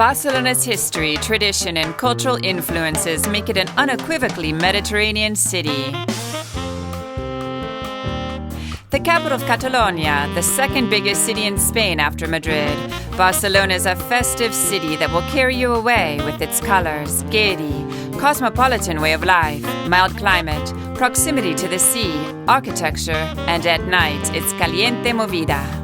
Barcelona's history, tradition, and cultural influences make it an unequivocally Mediterranean city. The capital of Catalonia, the second biggest city in Spain after Madrid, Barcelona is a festive city that will carry you away with its colors, gaiety, cosmopolitan way of life, mild climate, proximity to the sea, architecture, and at night, its caliente movida.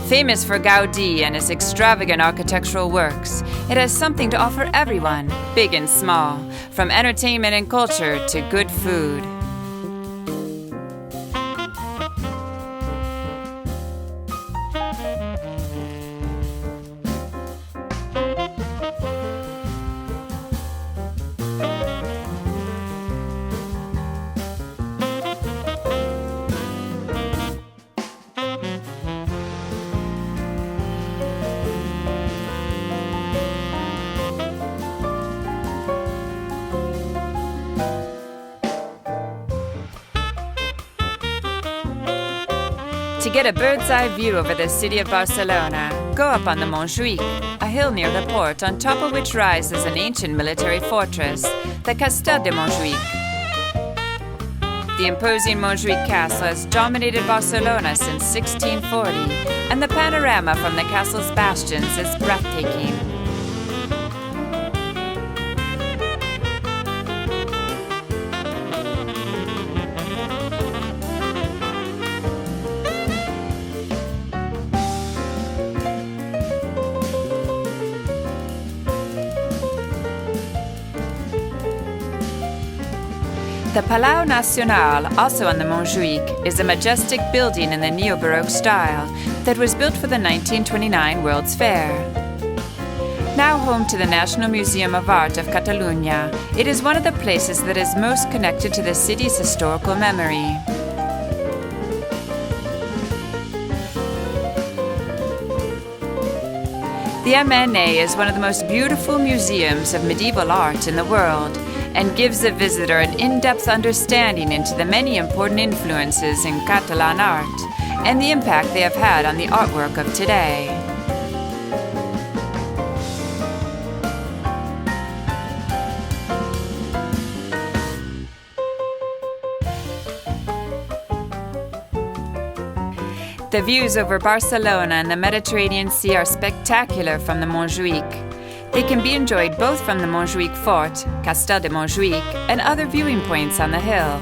Famous for Gaudi and his extravagant architectural works, it has something to offer everyone, big and small, from entertainment and culture to good food. To get a bird's-eye view over the city of Barcelona, go up on the Montjuïc, a hill near the port on top of which rises an ancient military fortress, the Castel de Montjuïc. The imposing Montjuïc castle has dominated Barcelona since 1640, and the panorama from the castle's bastions is breathtaking. The Palau Nacional, also on the Montjuïc, is a majestic building in the neo-Baroque style that was built for the 1929 World's Fair. Now home to the National Museum of Art of Catalunya, it is one of the places that is most connected to the city's historical memory. The MNA is one of the most beautiful museums of medieval art in the world, and gives the visitor an in-depth understanding into the many important influences in Catalan art and the impact they have had on the artwork of today. The views over Barcelona and the Mediterranean Sea are spectacular from the Montjuïc. They can be enjoyed both from the Montjuïc Fort, Castel de Montjuïc, and other viewing points on the hill.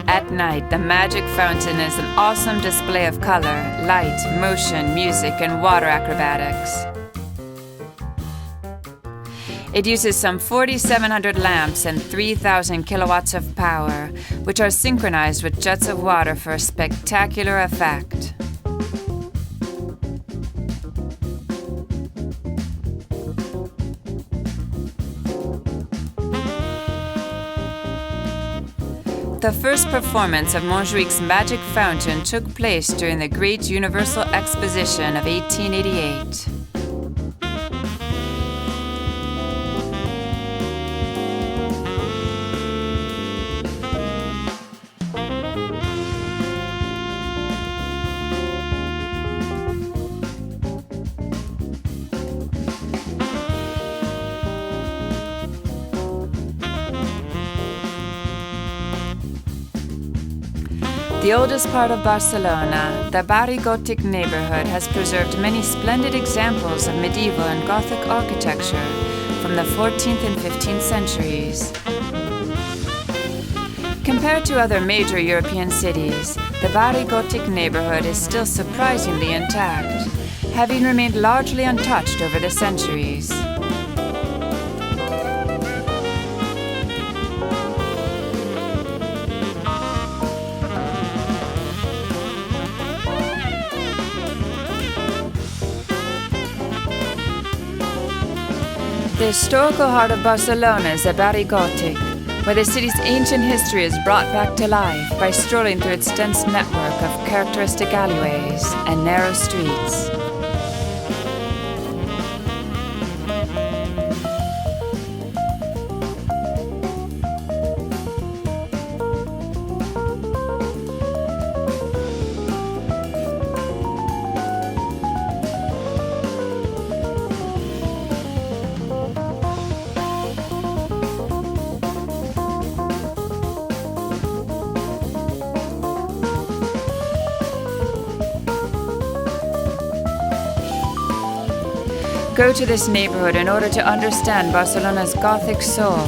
At night, the Magic Fountain is an awesome display of color, light, motion, music, and water acrobatics. It uses some 4,700 lamps and 3,000 kilowatts of power, which are synchronized with jets of water for a spectacular effect. The first performance of Montjuïc's Magic Fountain took place during the Great Universal Exposition of 1888. The oldest part of Barcelona, the Barri Gòthic neighborhood, has preserved many splendid examples of medieval and Gothic architecture from the 14th and 15th centuries. Compared to other major European cities, the Barri Gòthic neighborhood is still surprisingly intact, having remained largely untouched over the centuries. historical heart of Barcelona is the Barri Gòthic, where the city's ancient history is brought back to life by strolling through its dense network of characteristic alleyways and narrow streets. Go to this neighborhood in order to understand Barcelona's Gothic soul,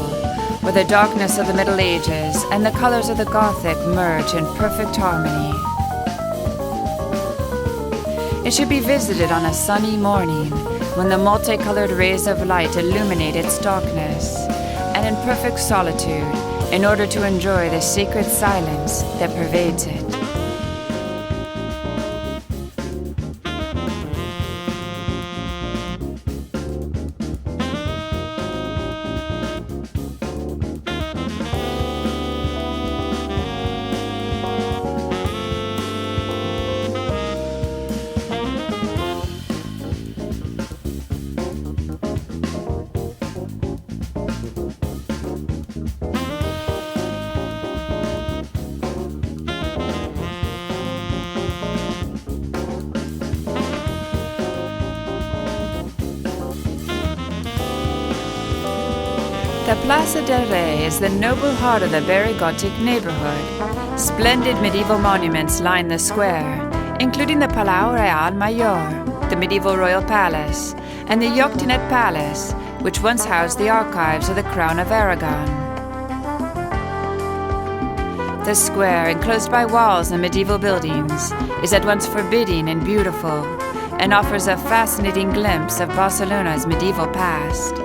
where the darkness of the Middle Ages and the colors of the Gothic merge in perfect harmony. It should be visited on a sunny morning, when the multicolored rays of light illuminate its darkness, and in perfect solitude, in order to enjoy the sacred silence that pervades it. The Plaça del Rei is the noble heart of the Barri Gòthic neighborhood. Splendid medieval monuments line the square, including the Palau Real Mayor, the medieval royal palace, and the Lloctinent Palace, which once housed the archives of the Crown of Aragon. The square, enclosed by walls and medieval buildings, is at once forbidding and beautiful, and offers a fascinating glimpse of Barcelona's medieval past.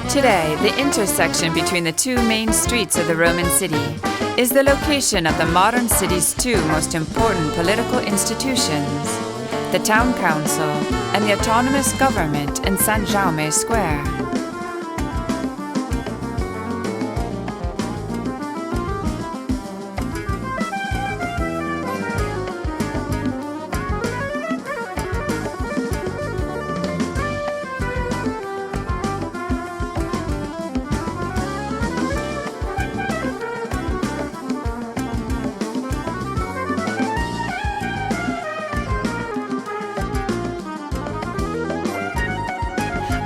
Today, the intersection between the two main streets of the Roman city is the location of the modern city's two most important political institutions, the town council and the autonomous government in St. Jaume Square.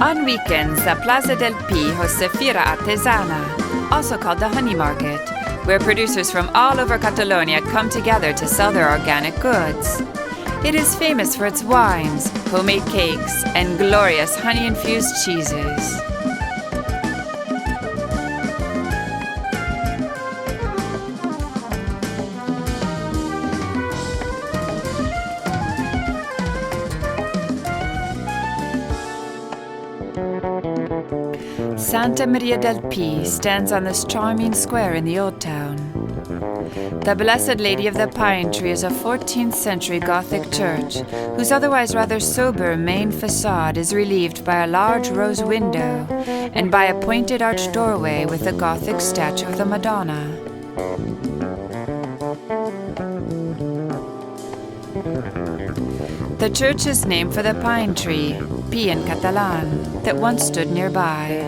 On weekends, the Plaça del Pi hosts a Fira Artesana, also called the Honey Market, where producers from all over Catalonia come together to sell their organic goods. It is famous for its wines, homemade cakes, and glorious honey-infused cheeses. Santa Maria del Pi stands on this charming square in the Old Town. The Blessed Lady of the Pine Tree is a 14th century Gothic church whose otherwise rather sober main facade is relieved by a large rose window and by a pointed arched doorway with a Gothic statue of the Madonna. The church is named for the pine tree, pi in Catalan, that once stood nearby.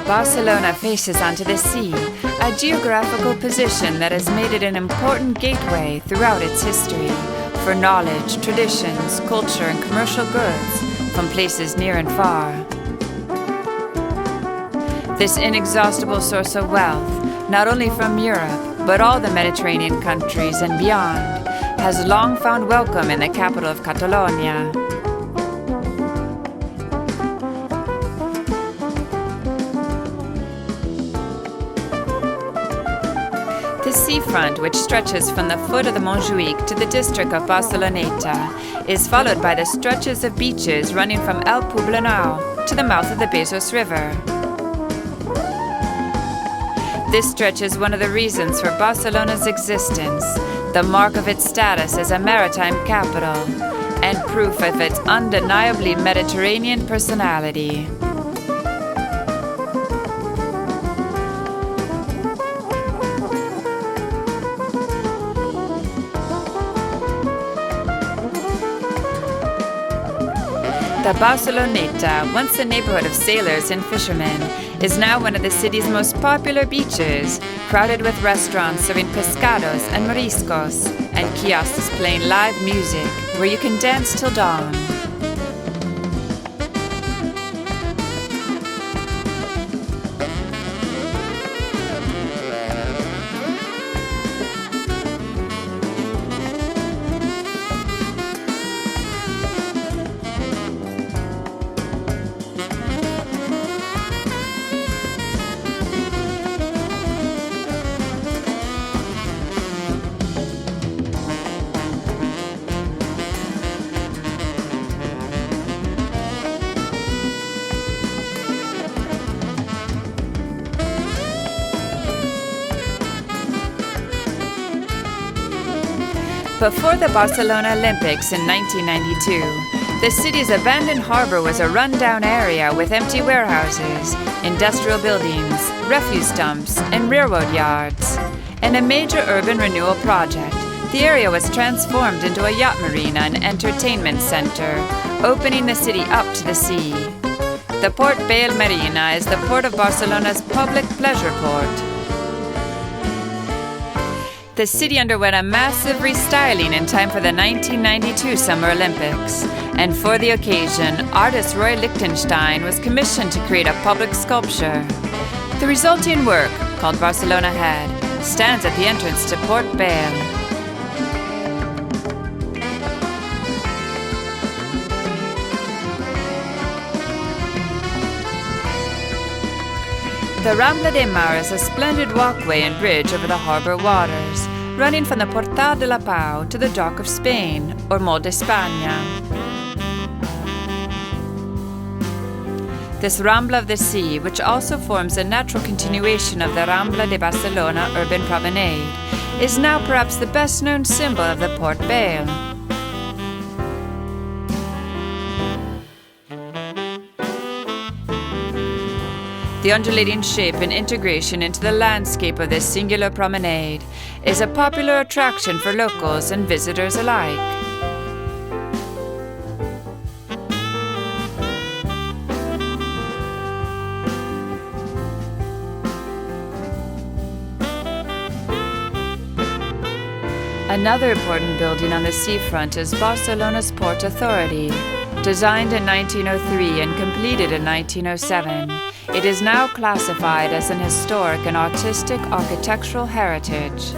Barcelona faces onto the sea, a geographical position that has made it an important gateway throughout its history for knowledge, traditions, culture, and commercial goods from places near and far. This inexhaustible source of wealth, not only from Europe, but all the Mediterranean countries and beyond, has long found welcome in the capital of Catalonia. The seafront, which stretches from the foot of the Montjuïc to the district of Barceloneta, is followed by the stretches of beaches running from El Poblenou to the mouth of the Besòs River. This stretch is one of the reasons for Barcelona's existence, the mark of its status as a maritime capital, and proof of its undeniably Mediterranean personality. The Barceloneta, once a neighborhood of sailors and fishermen, is now one of the city's most popular beaches, crowded with restaurants serving pescados and mariscos, and kiosks playing live music, where you can dance till dawn. Before the Barcelona Olympics in 1992, the city's abandoned harbor was a run-down area with empty warehouses, industrial buildings, refuse dumps, and railroad yards. In a major urban renewal project, the area was transformed into a yacht marina and entertainment center, opening the city up to the sea. The Port Bail Marina is the Port of Barcelona's public pleasure port. The city underwent a massive restyling in time for the 1992 Summer Olympics, and for the occasion, artist Roy Lichtenstein was commissioned to create a public sculpture. The resulting work, called Barcelona Head, stands at the entrance to Port Bail. The Rambla de Mar is a splendid walkway and bridge over the harbor waters, running from the Portal de la Pau to the Dock of Spain, or Mall de España. This Rambla of the Sea, which also forms a natural continuation of the Rambla de Barcelona urban promenade, is now perhaps the best-known symbol of the Port Bail. The undulating shape and integration into the landscape of this singular promenade is a popular attraction for locals and visitors alike. Another important building on the seafront is Barcelona's Port Authority. Designed in 1903 and completed in 1907, it is now classified as an historic and artistic architectural heritage.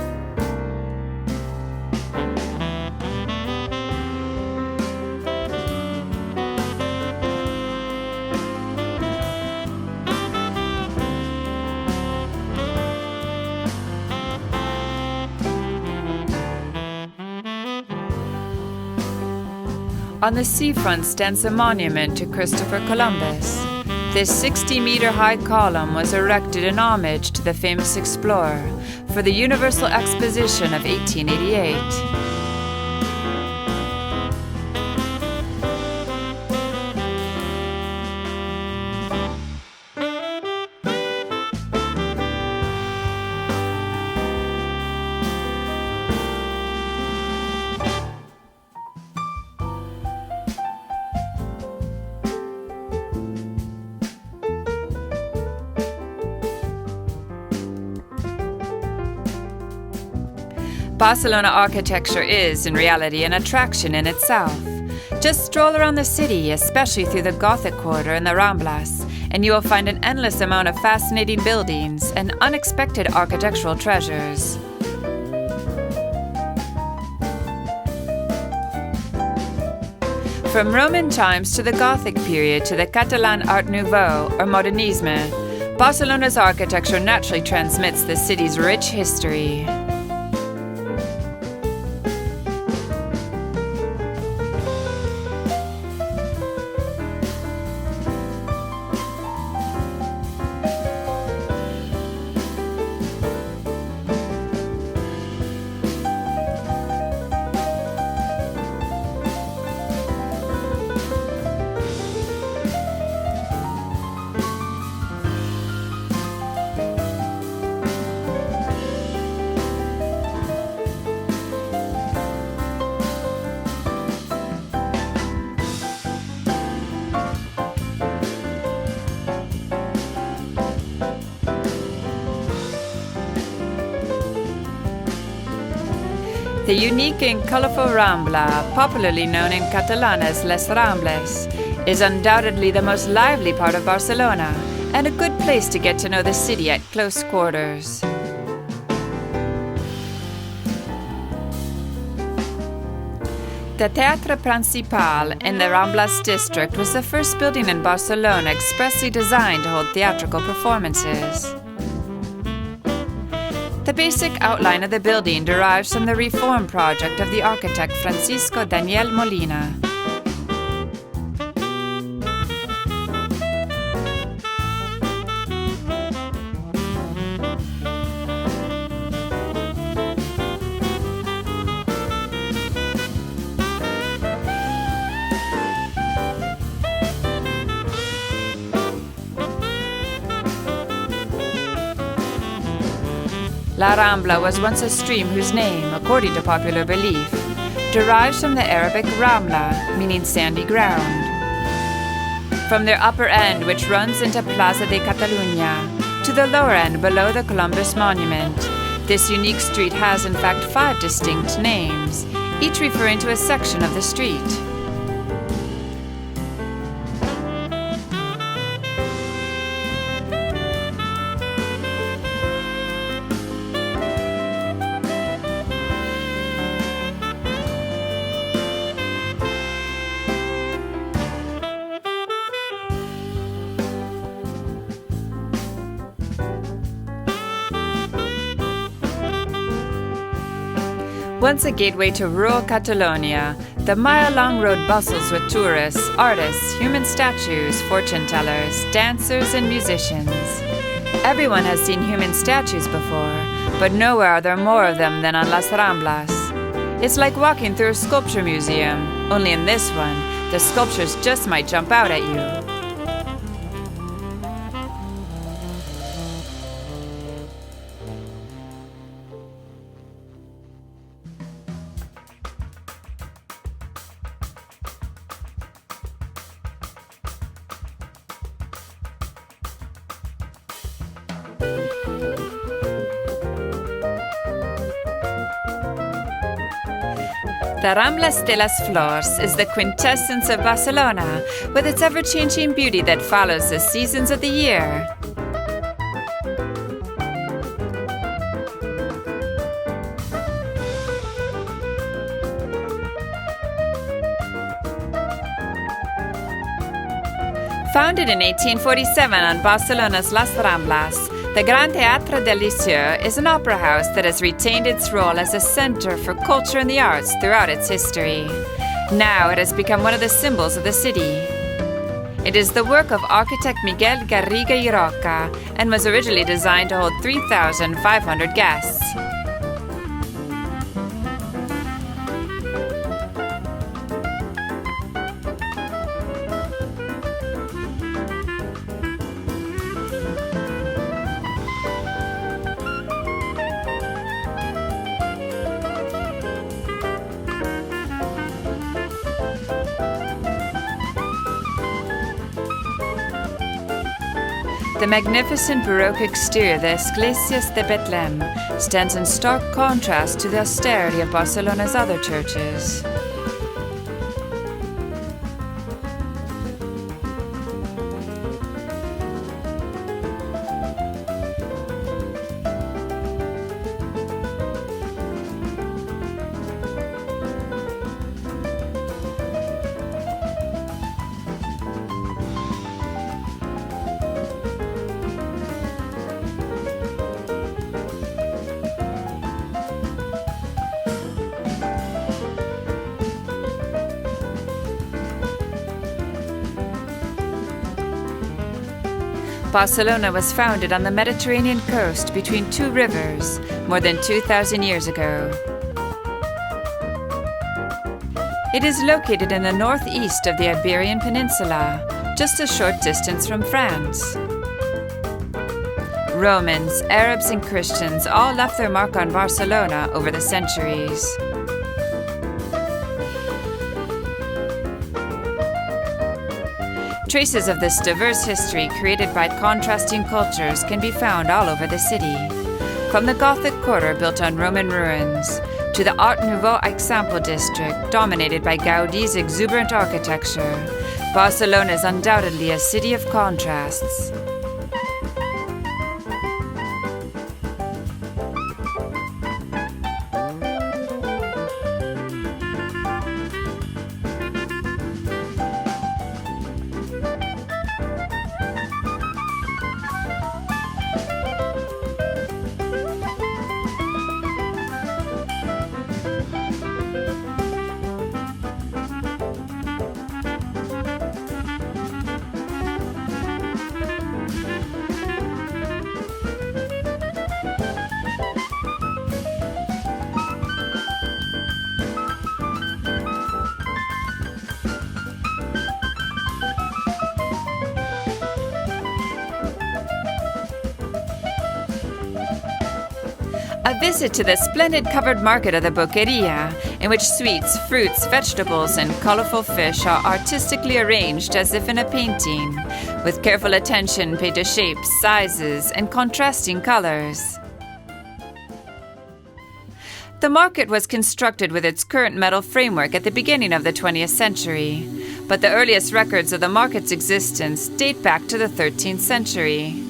On the seafront stands a monument to Christopher Columbus. This 60-meter-high column was erected in homage to the famous explorer for the Universal Exposition of 1888. Barcelona architecture is, in reality, an attraction in itself. Just stroll around the city, especially through the Gothic quarter and the Ramblas, and you will find an endless amount of fascinating buildings and unexpected architectural treasures. From Roman times to the Gothic period to the Catalan Art Nouveau or Modernisme, Barcelona's architecture naturally transmits the city's rich history. The unique and colorful Rambla, popularly known in Catalan as Les Rambles, is undoubtedly the most lively part of Barcelona and a good place to get to know the city at close quarters. The Teatre Principal in the Ramblas district was the first building in Barcelona expressly designed to hold theatrical performances. The basic outline of the building derives from the reform project of the architect Francisco Daniel Molina. La Rambla was once a stream whose name, according to popular belief, derives from the Arabic Ramla, meaning sandy ground. From their upper end, which runs into Plaça de Catalunya, to the lower end below the Columbus Monument, this unique street has in fact 5 distinct names, each referring to a section of the street. Once a gateway to rural Catalonia, the mile-long road bustles with tourists, artists, human statues, fortune-tellers, dancers, and musicians. Everyone has seen human statues before, but nowhere are there more of them than on Las Ramblas. It's like walking through a sculpture museum, only in this one, the sculptures just might jump out at you. The Ramblas de las Flors is the quintessence of Barcelona, with its ever-changing beauty that follows the seasons of the year. Founded in 1847 on Barcelona's Las Ramblas, the Gran Teatre del Liceu is an opera house that has retained its role as a center for culture and the arts throughout its history. Now it has become one of the symbols of the city. It is the work of architect Miguel Garriga y Roca and was originally designed to hold 3,500 guests. The magnificent Baroque exterior of the Esglésies de Betlem stands in stark contrast to the austerity of Barcelona's other churches. Barcelona was founded on the Mediterranean coast between two rivers more than 2,000 years ago. It is located in the northeast of the Iberian Peninsula, just a short distance from France. Romans, Arabs, and Christians all left their mark on Barcelona over the centuries. Traces of this diverse history created by contrasting cultures can be found all over the city. From the Gothic quarter built on Roman ruins, to the Art Nouveau Example district dominated by Gaudi's exuberant architecture, Barcelona is undoubtedly a city of contrasts. A visit to the splendid covered market of the Boqueria, in which sweets, fruits, vegetables, and colorful fish are artistically arranged as if in a painting, with careful attention paid to shapes, sizes, and contrasting colors. The market was constructed with its current metal framework at the beginning of the 20th century, but the earliest records of the market's existence date back to the 13th century.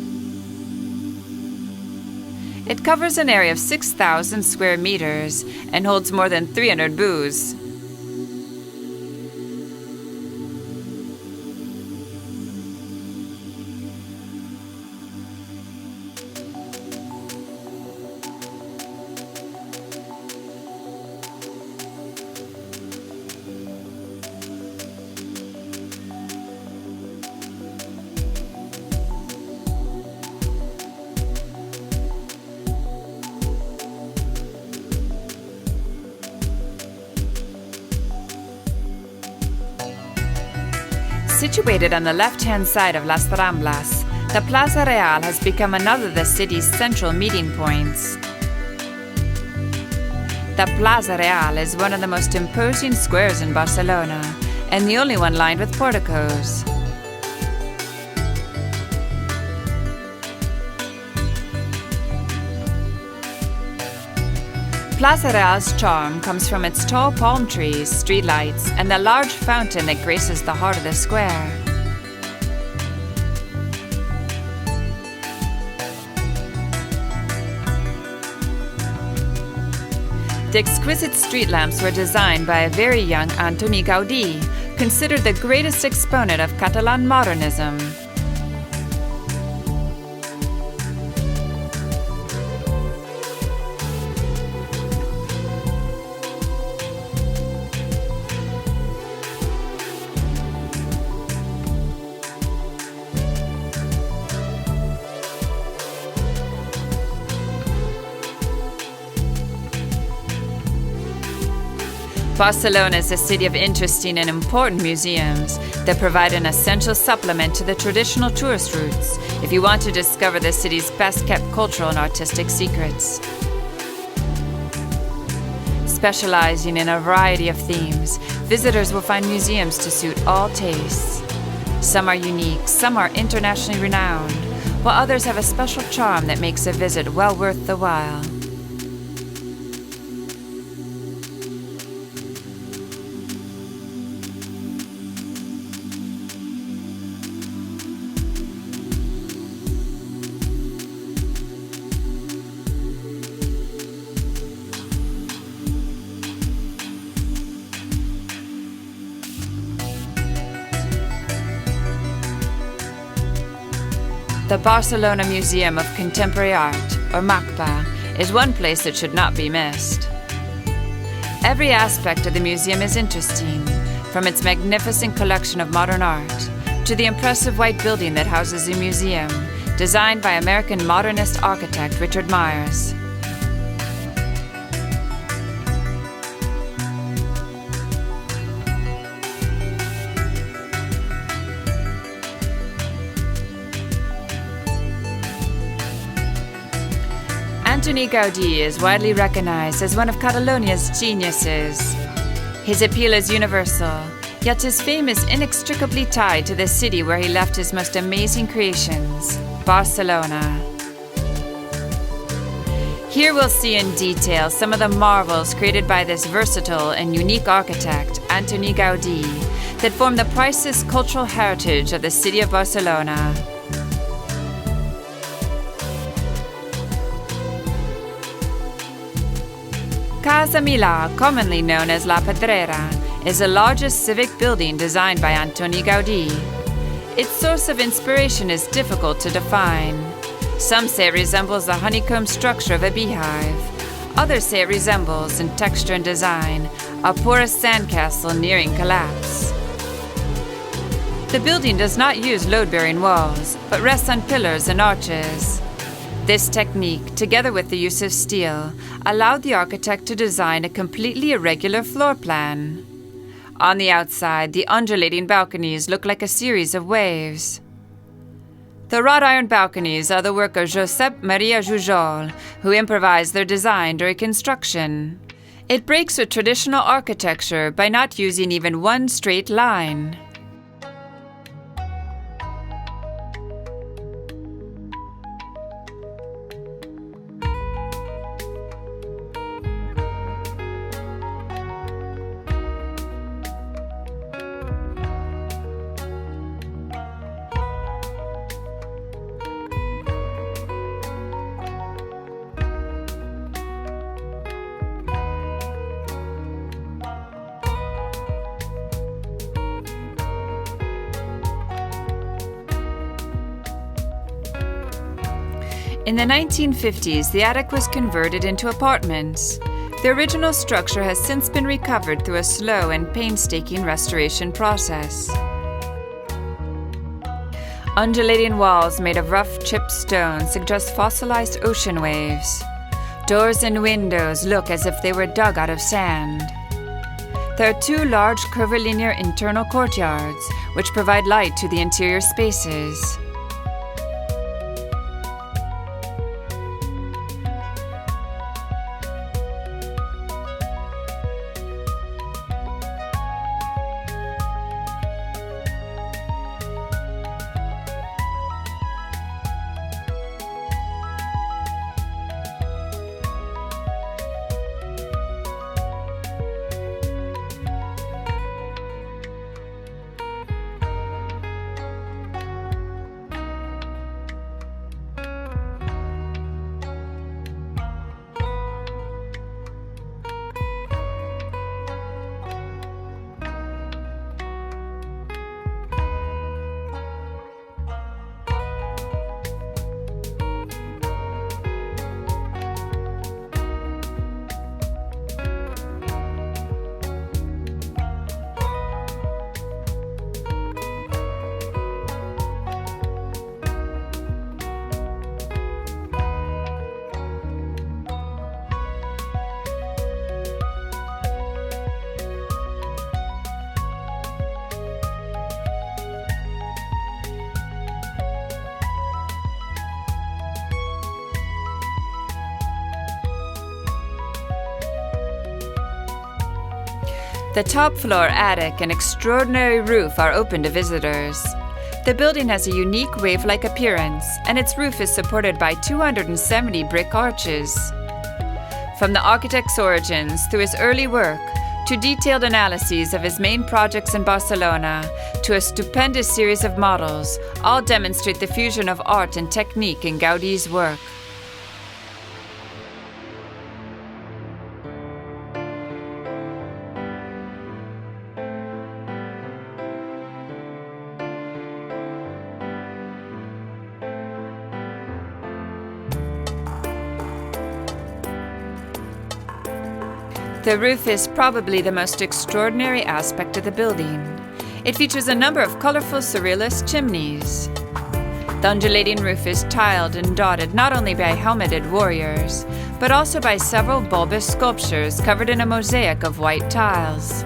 It covers an area of 6,000 square meters and holds more than 300 booths. Situated on the left-hand side of Las Ramblas, the Plaza Real has become another of the city's central meeting points. The Plaza Real is one of the most imposing squares in Barcelona, and the only one lined with porticos. Plaza Real's charm comes from its tall palm trees, streetlights, and the large fountain that graces the heart of the square. The exquisite street lamps were designed by a very young Antoni Gaudì, considered the greatest exponent of Catalan modernism. Barcelona is a city of interesting and important museums that provide an essential supplement to the traditional tourist routes if you want to discover the city's best-kept cultural and artistic secrets. Specializing in a variety of themes, visitors will find museums to suit all tastes. Some are unique, some are internationally renowned, while others have a special charm that makes a visit well worth the while. The Barcelona Museum of Contemporary Art, or MACBA, is one place that should not be missed. Every aspect of the museum is interesting, from its magnificent collection of modern art to the impressive white building that houses the museum, designed by American modernist architect Richard Myers. Antoni Gaudì is widely recognized as one of Catalunya's geniuses. His appeal is universal, yet his fame is inextricably tied to the city where he left his most amazing creations, Barcelona. Here we'll see in detail some of the marvels created by this versatile and unique architect, Antoni Gaudì, that form the priceless cultural heritage of the city of Barcelona. Casa Milà, commonly known as La Pedrera, is the largest civic building designed by Antoni Gaudì. Its source of inspiration is difficult to define. Some say it resembles the honeycomb structure of a beehive. Others say it resembles, in texture and design, a porous sandcastle nearing collapse. The building does not use load-bearing walls, but rests on pillars and arches. This technique, together with the use of steel, allowed the architect to design a completely irregular floor plan. On the outside, the undulating balconies look like a series of waves. The wrought iron balconies are the work of Josep Maria Jujol, who improvised their design during construction. It breaks with traditional architecture by not using even one straight line. In the 1950s, the attic was converted into apartments. The original structure has since been recovered through a slow and painstaking restoration process. Undulating walls made of rough chipped stone suggest fossilized ocean waves. Doors and windows look as if they were dug out of sand. There are two large curvilinear internal courtyards, which provide light to the interior spaces. The top floor attic and extraordinary roof are open to visitors. The building has a unique wave-like appearance, and its roof is supported by 270 brick arches. From the architect's origins through his early work, to detailed analyses of his main projects in Barcelona, to a stupendous series of models, all demonstrate the fusion of art and technique in Gaudi's work. The roof is probably the most extraordinary aspect of the building. It features a number of colorful surrealist chimneys. The undulating roof is tiled and dotted not only by helmeted warriors, but also by several bulbous sculptures covered in a mosaic of white tiles.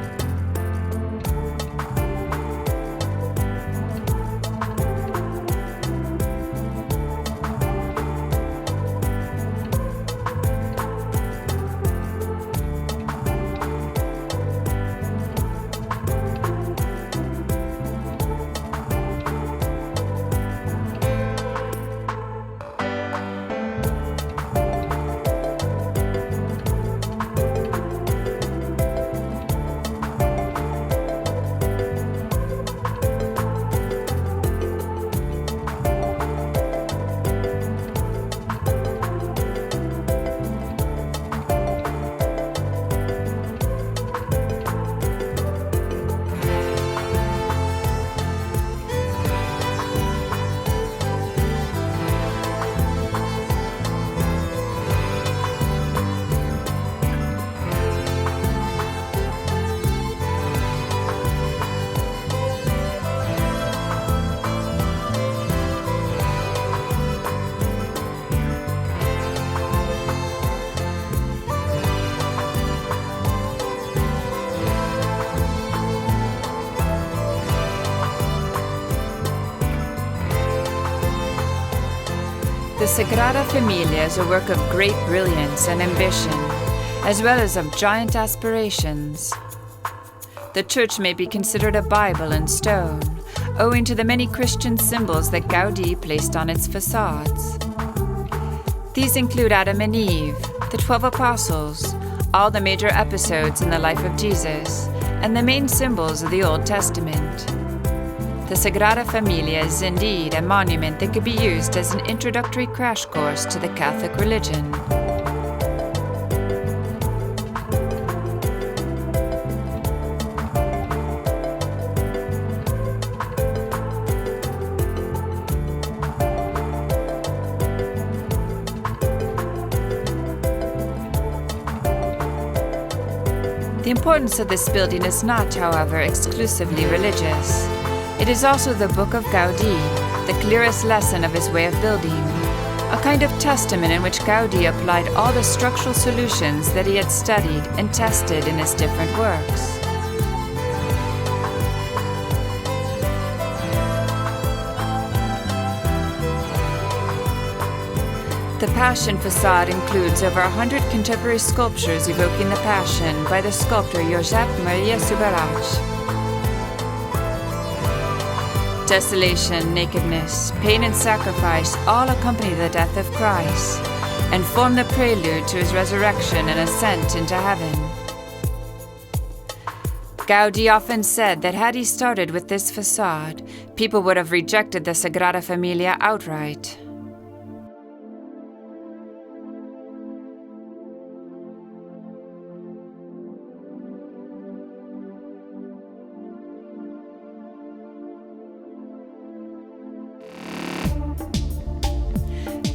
The Sagrada Familia is a work of great brilliance and ambition, as well as of giant aspirations. The church may be considered a Bible in stone, owing to the many Christian symbols that Gaudi placed on its facades. These include Adam and Eve, the 12 apostles, all the major episodes in the life of Jesus, and the main symbols of the Old Testament. The Sagrada Familia is indeed a monument that could be used as an introductory crash course to the Catholic religion. The importance of this building is not, however, exclusively religious. It is also the book of Gaudi, the clearest lesson of his way of building, a kind of testament in which Gaudi applied all the structural solutions that he had studied and tested in his different works. The Passion facade includes over 100 contemporary sculptures evoking the Passion by the sculptor Josep Maria Subirach. Desolation, nakedness, pain and sacrifice all accompany the death of Christ and form the prelude to his resurrection and ascent into heaven. Gaudi often said that had he started with this facade, people would have rejected the Sagrada Familia outright.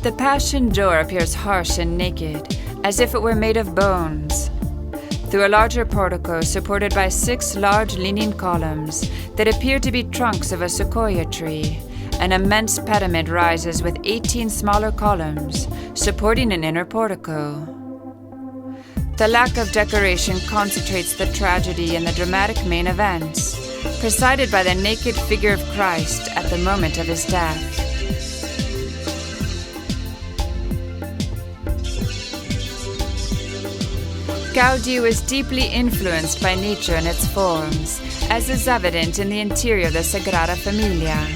The Passion door appears harsh and naked, as if it were made of bones. Through a larger portico supported by 6 large leaning columns that appear to be trunks of a sequoia tree, an immense pediment rises with 18 smaller columns, supporting an inner portico. The lack of decoration concentrates the tragedy in the dramatic main events, presided by the naked figure of Christ at the moment of his death. Gaudi was deeply influenced by nature and its forms, as is evident in the interior of the Sagrada Familia.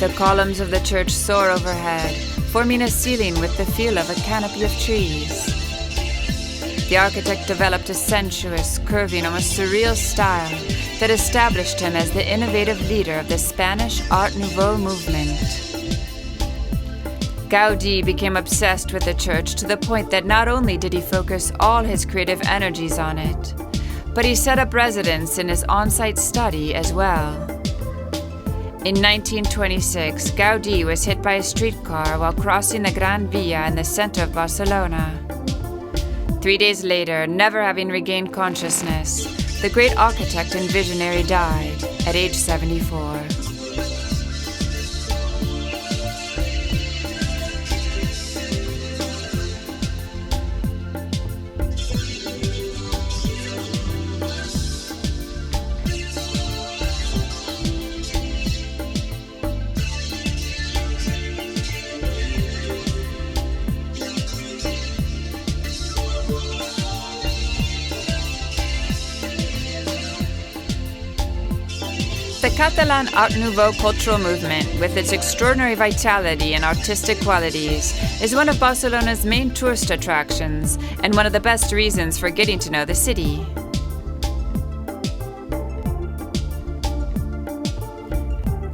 The columns of the church soar overhead, forming a ceiling with the feel of a canopy of trees. The architect developed a sensuous, curving, almost surreal style that established him as the innovative leader of the Spanish Art Nouveau movement. Gaudi became obsessed with the church to the point that not only did he focus all his creative energies on it, but he set up residence in his on-site study as well. In 1926, Gaudi was hit by a streetcar while crossing the Gran Via in the center of Barcelona. 3 days later, never having regained consciousness, the great architect and visionary died at age 74. The Catalan Art Nouveau cultural movement, with its extraordinary vitality and artistic qualities, is one of Barcelona's main tourist attractions and one of the best reasons for getting to know the city.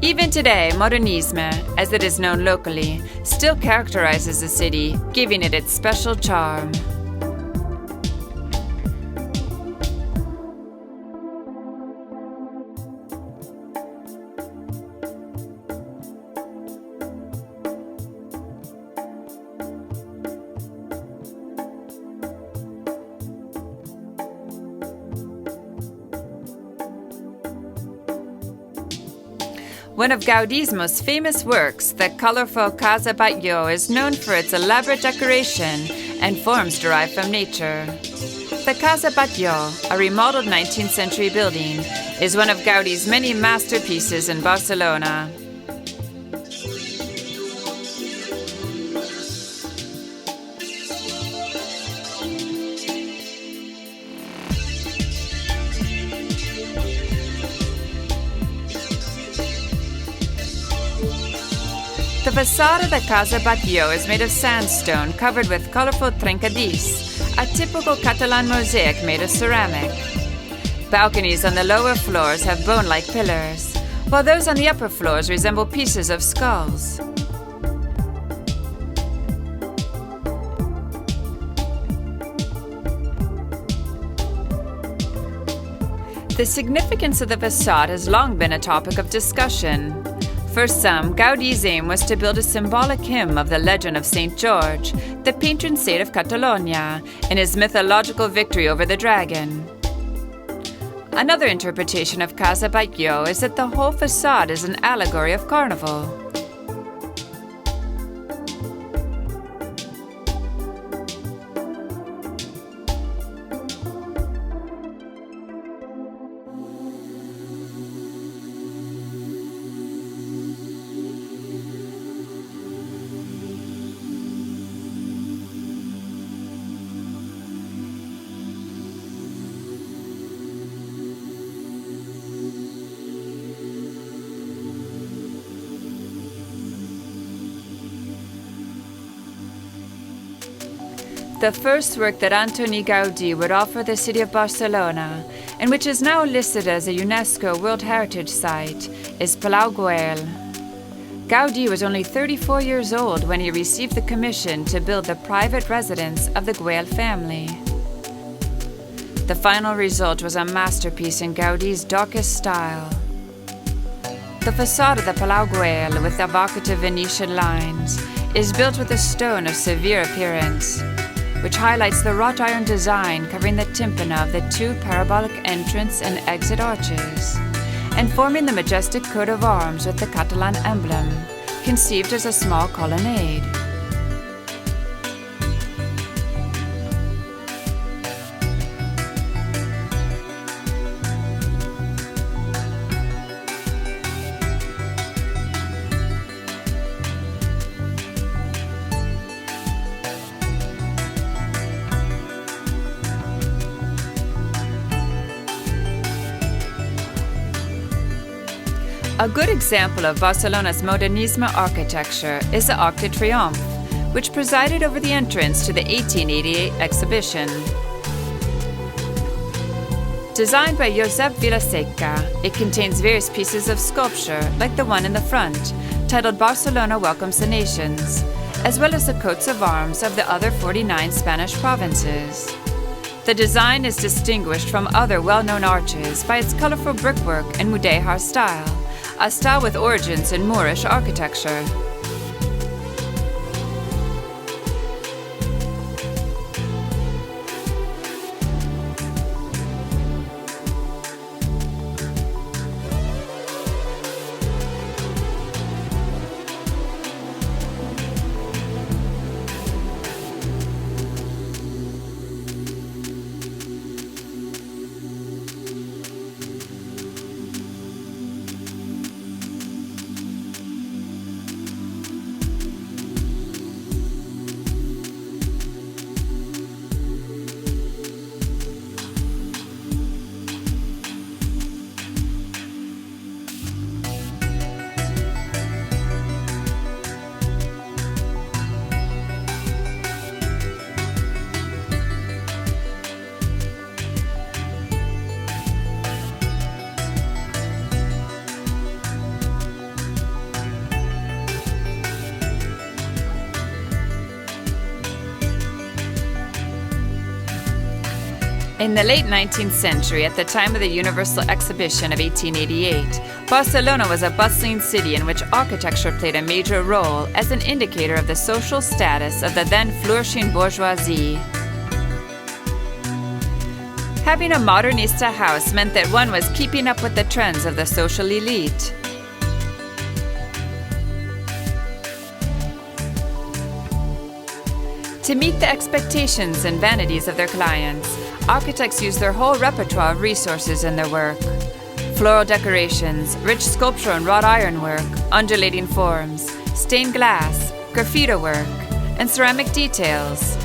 Even today, modernisme, as it is known locally, still characterizes the city, giving it its special charm. One of Gaudi's most famous works, the colorful Casa Batllo, is known for its elaborate decoration and forms derived from nature. The Casa Batllo, a remodeled 19th century building, is one of Gaudi's many masterpieces in Barcelona. The facade of the Casa Batllo is made of sandstone covered with colorful trencadís, a typical Catalan mosaic made of ceramic. Balconies on the lower floors have bone-like pillars, while those on the upper floors resemble pieces of skulls. The significance of the facade has long been a topic of discussion. For some, Gaudi's aim was to build a symbolic hymn of the legend of St. George, the patron saint of Catalunya, and his mythological victory over the dragon. Another interpretation of Casa Batllo is that the whole facade is an allegory of Carnival. The first work that Antoni Gaudì would offer the city of Barcelona, and which is now listed as a UNESCO World Heritage Site, is Palau Güell. Gaudí was only 34 years old when he received the commission to build the private residence of the Guell family. The final result was a masterpiece in Gaudí's darkest style. The facade of the Palau Güell, with evocative Venetian lines, is built with a stone of severe appearance, which highlights the wrought iron design covering the tympana of the two parabolic entrance and exit arches, and forming the majestic coat of arms with the Catalan emblem, conceived as a small colonnade. A good example of Barcelona's Modernisme architecture is the Arc de Triomphe, which presided over the entrance to the 1888 exhibition. Designed by Josep Vilaseca, it contains various pieces of sculpture, like the one in the front, titled Barcelona Welcomes the Nations, as well as the coats of arms of the other 49 Spanish provinces. The design is distinguished from other well-known arches by its colorful brickwork and mudéjar style, a style with origins in Moorish architecture. In the late 19th century, at the time of the Universal Exhibition of 1888, Barcelona was a bustling city in which architecture played a major role as an indicator of the social status of the then flourishing bourgeoisie. Having a modernista house meant that one was keeping up with the trends of the social elite. To meet the expectations and vanities of their clients, architects use their whole repertoire of resources in their work. Floral decorations, rich sculpture and wrought ironwork, undulating forms, stained glass, graffiti work, and ceramic details.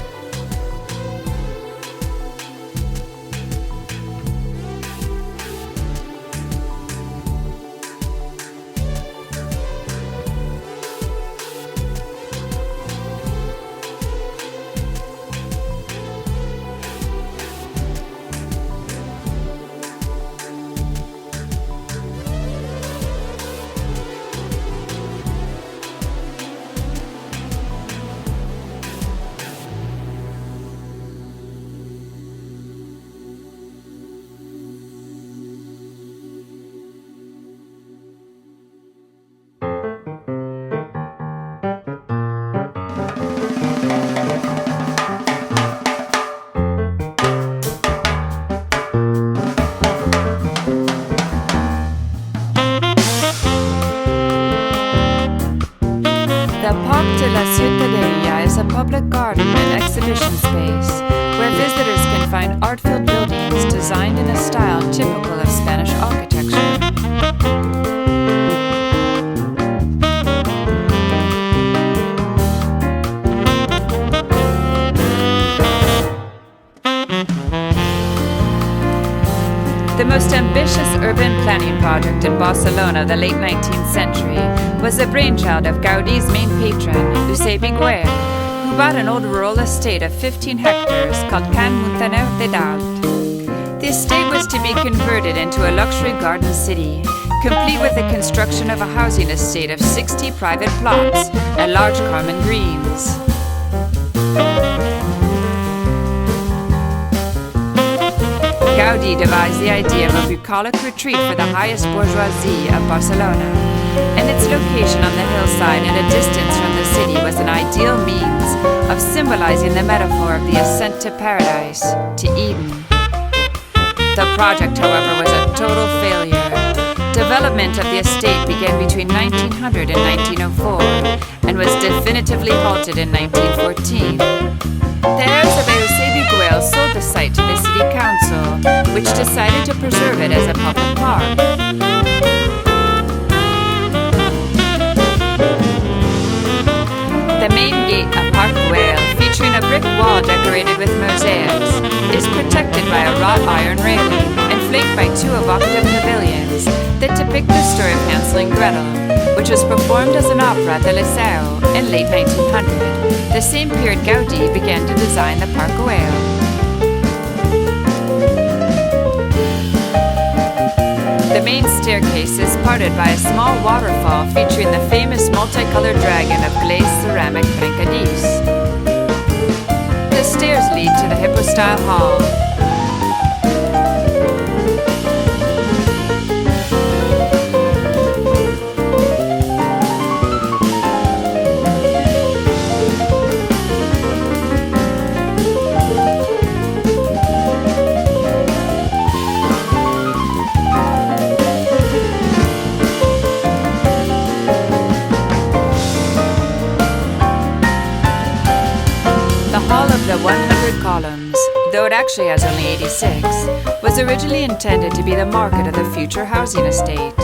A public garden and exhibition space where visitors can find art-filled buildings designed in a style typical of Spanish architecture. The most ambitious urban planning project in Barcelona of the late 19th century was the brainchild of Gaudi's main patron, Eusebi Güell, who bought an old rural estate of 15 hectares called Can Muntaner de Dalt. The estate was to be converted into a luxury garden city, complete with the construction of a housing estate of 60 private plots and large common greens. Gaudi devised the idea of a bucolic retreat for the highest bourgeoisie of Barcelona, and its location on the hillside at a distance from the city was an ideal means of symbolizing the metaphor of the ascent to paradise, to Eden. The project, however, was a total failure. Development of the estate began between 1900 and 1904 and was definitively halted in 1914. The heirs of Eusebi Güell sold the site to the city council, which decided to preserve it as a public park. The main gate of Park Güell, featuring a brick wall decorated with mosaics, is protected by a wrought iron railing and flanked by two evocative pavilions that depict the story of Hansel and Gretel, which was performed as an opera at the Liceu in late 1900, the same period Gaudi began to design the Park Güell. The main staircase is parted by a small waterfall featuring the famous multicolored dragon of glazed ceramic trencadís. The stairs lead to the Hippo-style hall. The 100 columns, though it actually has only 86, was originally intended to be the market of the future housing estate.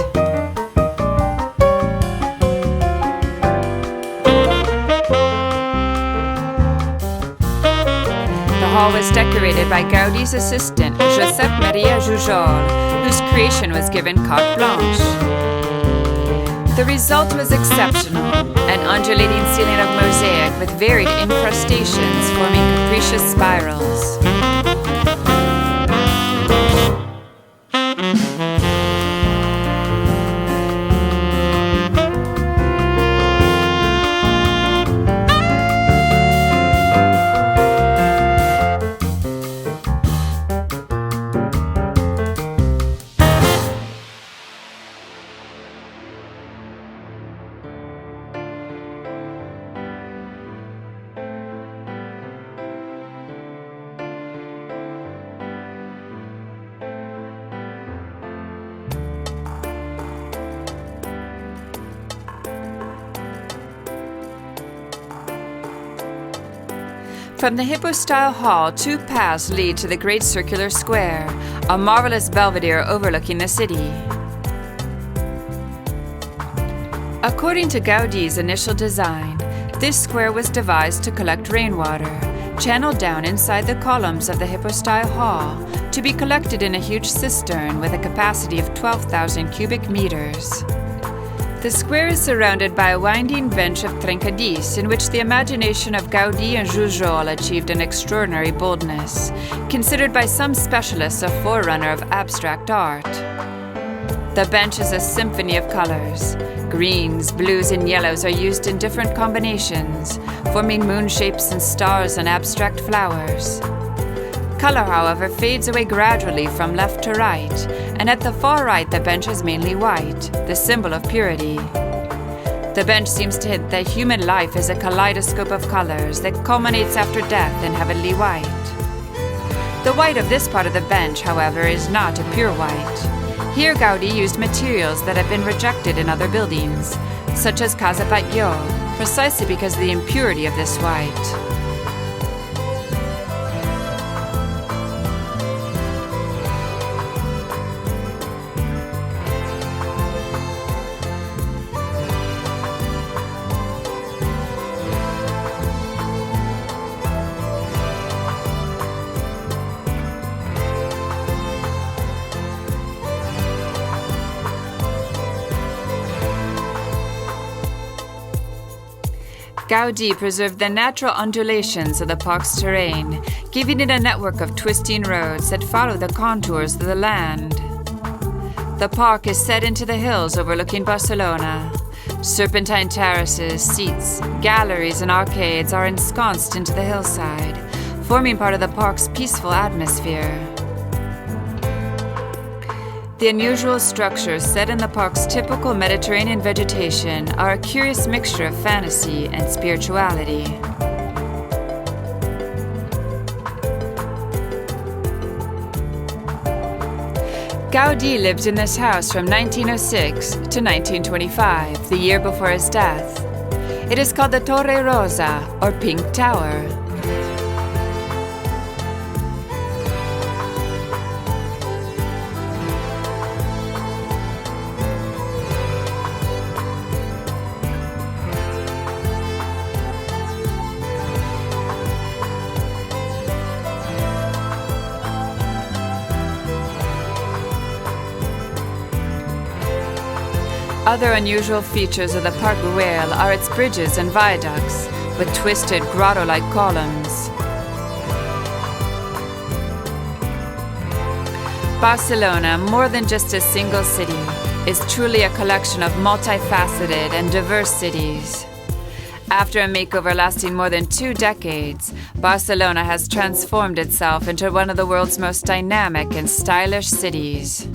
The hall was decorated by Gaudi's assistant, Josep Maria Jujol, whose creation was given carte blanche. The result was exceptional, an undulating ceiling of mosaic with varied incrustations forming capricious spirals. From the Hippo-style hall, two paths lead to the Great Circular Square, a marvelous belvedere overlooking the city. According to Gaudi's initial design, this square was devised to collect rainwater, channeled down inside the columns of the Hippo-style hall, to be collected in a huge cistern with a capacity of 12,000 cubic meters. The square is surrounded by a winding bench of trencadís in which the imagination of Gaudi and Jujol achieved an extraordinary boldness, considered by some specialists a forerunner of abstract art. The bench is a symphony of colors. Greens, blues, and yellows are used in different combinations, forming moon shapes and stars and abstract flowers. Color, however, fades away gradually from left to right, and at the far right the bench is mainly white, the symbol of purity. The bench seems to hint that human life is a kaleidoscope of colors that culminates after death in heavenly white. The white of this part of the bench, however, is not a pure white. Here Gaudi used materials that have been rejected in other buildings, such as Casa Batllo, precisely because of the impurity of this white. Gaudi preserved the natural undulations of the park's terrain, giving it a network of twisting roads that follow the contours of the land. The park is set into the hills overlooking Barcelona. Serpentine terraces, seats, galleries, and arcades are ensconced into the hillside, forming part of the park's peaceful atmosphere. The unusual structures set in the park's typical Mediterranean vegetation are a curious mixture of fantasy and spirituality. Gaudi lived in this house from 1906 to 1925, the year before his death. It is called the Torre Rosa, or Pink Tower. Other unusual features of the Parc Güell are its bridges and viaducts, with twisted grotto-like columns. Barcelona, more than just a single city, is truly a collection of multifaceted and diverse cities. After a makeover lasting more than 2 decades, Barcelona has transformed itself into one of the world's most dynamic and stylish cities.